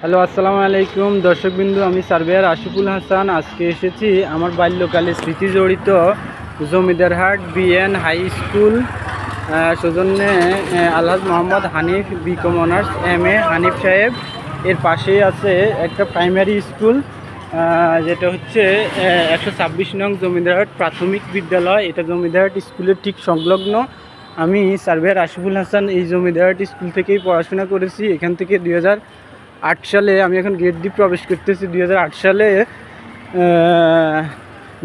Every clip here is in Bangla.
হ্যালো, আসসালামু আলাইকুম দর্শকবিন্দু। আমি সার্ভেয়ার আশিফুল হাসান। আজকে এসেছি আমার বাল্যকালের স্মৃতি জড়িত জমিদারহাট বিএন হাই স্কুল সৌজন্যে Alhaj Mohammad Hanif BCom honours MA Hanif Saheb. এর পাশেই আছে একটা প্রাইমারি স্কুল, যেটা হচ্ছে 126 নং জমিদারহাট প্রাথমিক বিদ্যালয়। এটা জমিদারহাট স্কুলের ঠিক সংলগ্ন। আমি সার্ভেয়ার আশিফুল হাসান এই জমিদারহাট স্কুল থেকেই পড়াশোনা করেছি। এখান থেকে 2008 সালে আমি এখন গেট দিয়ে প্রবেশ করতেছি। 2008 সালে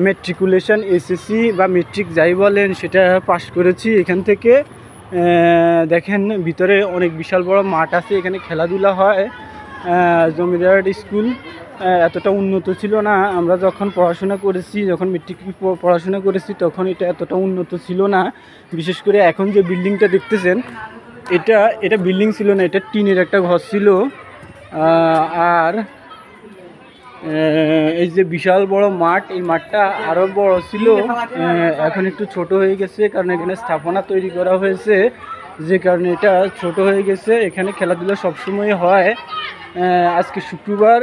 মেট্রিকুলেশন SSC বা মেট্রিক যাই বলেন সেটা পাশ করেছি। এখান থেকে দেখেন ভিতরে অনেক বিশাল বড় মাঠ আছে, এখানে খেলাধুলা হয়। জমিদারহাট স্কুল এতটা উন্নত ছিল না। আমরা যখন পড়াশোনা করেছি, যখন মেট্রিক পড়াশোনা করেছি, তখন এটা এতটা উন্নত ছিল না। বিশেষ করে এখন যে বিল্ডিংটা দেখতেছেন, এটা বিল্ডিং ছিল না, এটা টিনের একটা ঘর ছিল। আর এই যে বিশাল বড় মাঠ, এই মাঠটা আরও বড় ছিল, এখন একটু ছোট হয়ে গেছে, কারণ এখানে স্থাপনা তৈরি করা হয়েছে, যে কারণে এটা ছোট হয়ে গেছে। এখানে খেলাধুলা সবসময় হয়। আজকে শুক্রবার,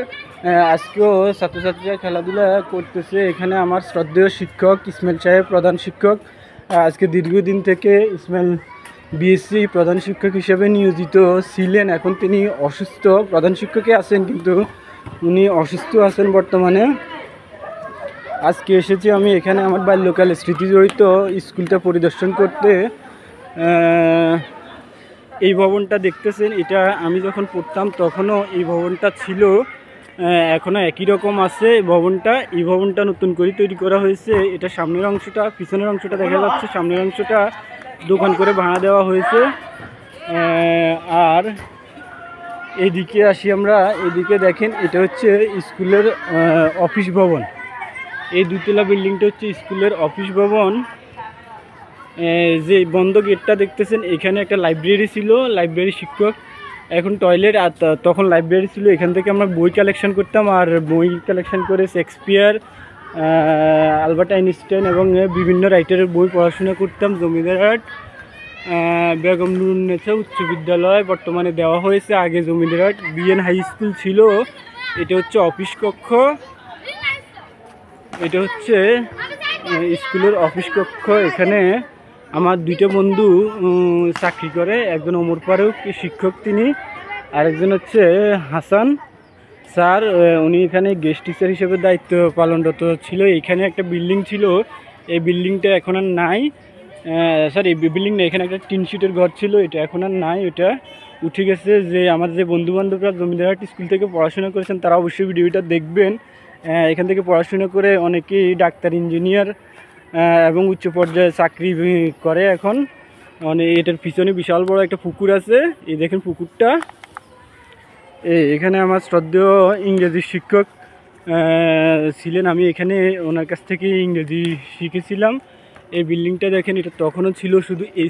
আজকেও ছাত্রছাত্রীরা খেলাধুলা করতেছে। এখানে আমার শ্রদ্ধেয় শিক্ষক ইসমাইল সাহেব প্রধান শিক্ষক, আজকে দীর্ঘদিন থেকে ইসমাইল BSc প্রধান শিক্ষক হিসেবে নিয়োজিত ছিলেন। এখন তিনি অসুস্থ, প্রধান শিক্ষকে আছেন কিন্তু উনি অসুস্থ আছেন বর্তমানে। আজকে এসেছি আমি এখানে আমার বাল্যকালের স্মৃতি জড়িত স্কুলটা পরিদর্শন করতে। এই ভবনটা দেখতেছেন, এটা আমি যখন পড়তাম তখনও এই ভবনটা ছিল, এখনও একই রকম আছে ভবনটা। এই ভবনটা নতুন করে তৈরি করা হয়েছে। এটা সামনের অংশটা, পিছনের অংশটা দেখা যাচ্ছে, সামনের অংশটা দোকান করে ভাড়া দেওয়া হয়েছে। আর এদিকে আসি আমরা, এদিকে দেখেন এটা হচ্ছে স্কুলের অফিস ভবন। এই দুতলা বিল্ডিংটা হচ্ছে স্কুলের অফিস ভবন। যে বন্ধ গেটটা দেখতেছেন, এখানে একটা লাইব্রেরি ছিল, লাইব্রেরি শিক্ষক, এখন টয়লেট। আর তখন লাইব্রেরি ছিল, এখান থেকে আমরা বই কালেকশন করতাম। আর বই কালেকশন করে শেক্সপিয়ার, আলবার্ট আইনস্টাইন এবং বিভিন্ন রাইটারের বই পড়াশোনা করতাম। জমিদারহাট বেগম নুরুন্নেছা উচ্চ বিদ্যালয় বর্তমানে দেওয়া হয়েছে। আগে জমিদারহাট বিএন হাই স্কুল ছিল। এটা হচ্ছে অফিস কক্ষ, এটা হচ্ছে স্কুলের অফিস কক্ষ। এখানে আমার দুইটা বন্ধু চাকরি করে, একজন ওমর ফারুক শিক্ষক তিনি, আরেকজন হচ্ছে হাসান স্যার, উনি এখানে গেস্ট টিচার হিসেবে দায়িত্ব পালনরত ছিল। এখানে একটা বিল্ডিং ছিল, এই বিল্ডিংটা এখন আর নাই। সরি, এই বিল্ডিং না, এখানে একটা টিন শিটের ঘর ছিল, এটা এখন আর নাই, এটা উঠে গেছে। যে আমার যে বন্ধুবান্ধবরা জমিদারহাট স্কুল থেকে পড়াশোনা করেছেন তারা অবশ্যই ভিডিওটা দেখবেন। এখান থেকে পড়াশোনা করে অনেকেই ডাক্তার, ইঞ্জিনিয়ার এবং উচ্চ পর্যায়ে চাকরি করে এখন। মানে এটার পিছনে বিশাল বড় একটা পুকুর আছে, এই দেখেন পুকুরটা। এখানে আমার শ্রদ্ধেয় ইংরেজি শিক্ষক ছিলেন, আমি এখানে ওনার কাছ থেকে ইংরেজি শিখেছিলাম। এই বিল্ডিংটা দেখেন, এটা তখনও ছিল শুধু এই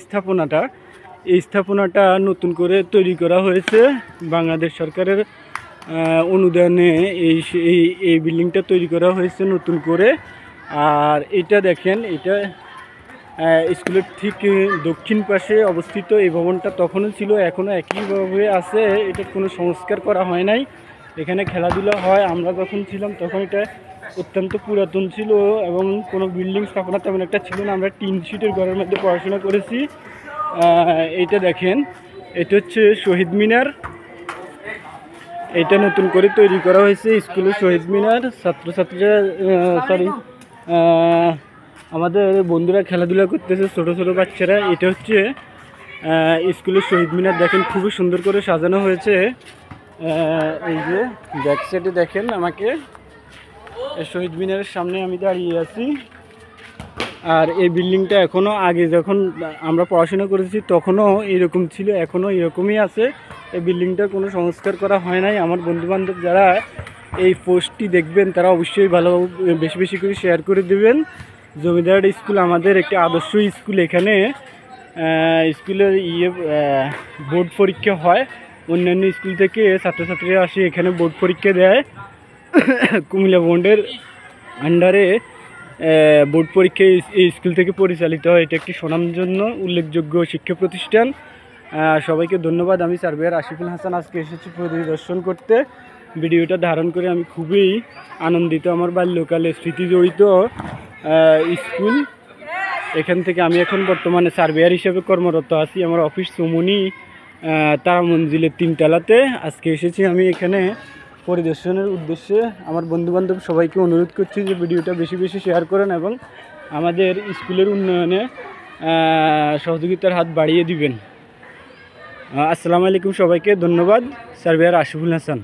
স্থাপনাটা নতুন করে তৈরি করা হয়েছে বাংলাদেশ সরকারের অনুদানে। এই বিল্ডিংটা তৈরি করা হয়েছে নতুন করে। আর এটা দেখেন, এটা স্কুলের ঠিক দক্ষিণ পাশে অবস্থিত। এই ভবনটা তখনও ছিল, এখনও একইভাবে আছে, এটার কোনো সংস্কার করা হয় নাই। এখানে খেলাধুলা হয়। আমরা যখন ছিলাম তখন এটা অত্যন্ত পুরাতন ছিল এবং কোনো বিল্ডিং স্থাপনা তেমন একটা ছিল না। আমরা টিন শিটের ঘরের মধ্যে পড়াশোনা করেছি। এইটা দেখেন, এটা হচ্ছে শহীদ মিনার, এটা নতুন করে তৈরি করা হয়েছে স্কুলের শহীদ মিনার। ছাত্রছাত্রীরা আমাদের বন্ধুরা খেলাধুলা করতেছে, ছোট ছোট বাচ্চারা। এটা হচ্ছে স্কুলের শহীদ মিনার, দেখেন খুবই সুন্দর করে সাজানো হয়েছে। এই যে ব্যাক সাইডে দেখেন, আমাকে শহীদ মিনারের সামনে আমি দাঁড়িয়ে আছি। আর এই বিল্ডিংটা এখনও, আগে যখন আমরা পড়াশোনা করেছি তখনও এরকম ছিল, এখনও এরকমই আছে। এই বিল্ডিংটার কোনো সংস্কার করা হয় নাই। আমার বন্ধুবান্ধব যারা এই পোস্টটি দেখবেন তারা অবশ্যই ভালো বেশি বেশি করে শেয়ার করে দেবেন। জমিদারহাট স্কুল আমাদের একটি আদর্শ স্কুল। এখানে স্কুলের বোর্ড পরীক্ষা হয়, অন্যান্য স্কুল থেকে ছাত্রছাত্রীরা আসে এখানে বোর্ড পরীক্ষা দেয়। কুমিল্লা বোর্ডের আন্ডারে বোর্ড পরীক্ষা এই স্কুল থেকে পরিচালিত হয়। এটা একটি সুনামধন্য উল্লেখযোগ্য শিক্ষা প্রতিষ্ঠান। সবাইকে ধন্যবাদ। আমি সার্ভেয়ার আশিফুল হাসান আজকে এসেছি পরিদর্শন করতে। ভিডিওটা ধারণ করে আমি খুবই আনন্দিত। আমার বাল্যকালে স্মৃতি জড়িত স্কুল। এখান থেকে আমি এখন বর্তমানে সার্ভেয়ার হিসেবে কর্মরত আছি। আমার অফিস চৌমুহনী তারা মঞ্জিলের 3 তলাতে। আজকে এসেছি আমি এখানে পরিদর্শনের উদ্দেশ্যে। আমার বন্ধুবান্ধব সবাইকে অনুরোধ করছি যে ভিডিওটা বেশি বেশি শেয়ার করেন এবং আমাদের স্কুলের উন্নয়নে সহযোগিতার হাত বাড়িয়ে দিবেন। আসসালামু আলাইকুম সবাইকে, ধন্যবাদ। সার্ভেয়ার আশিফুল হাসান।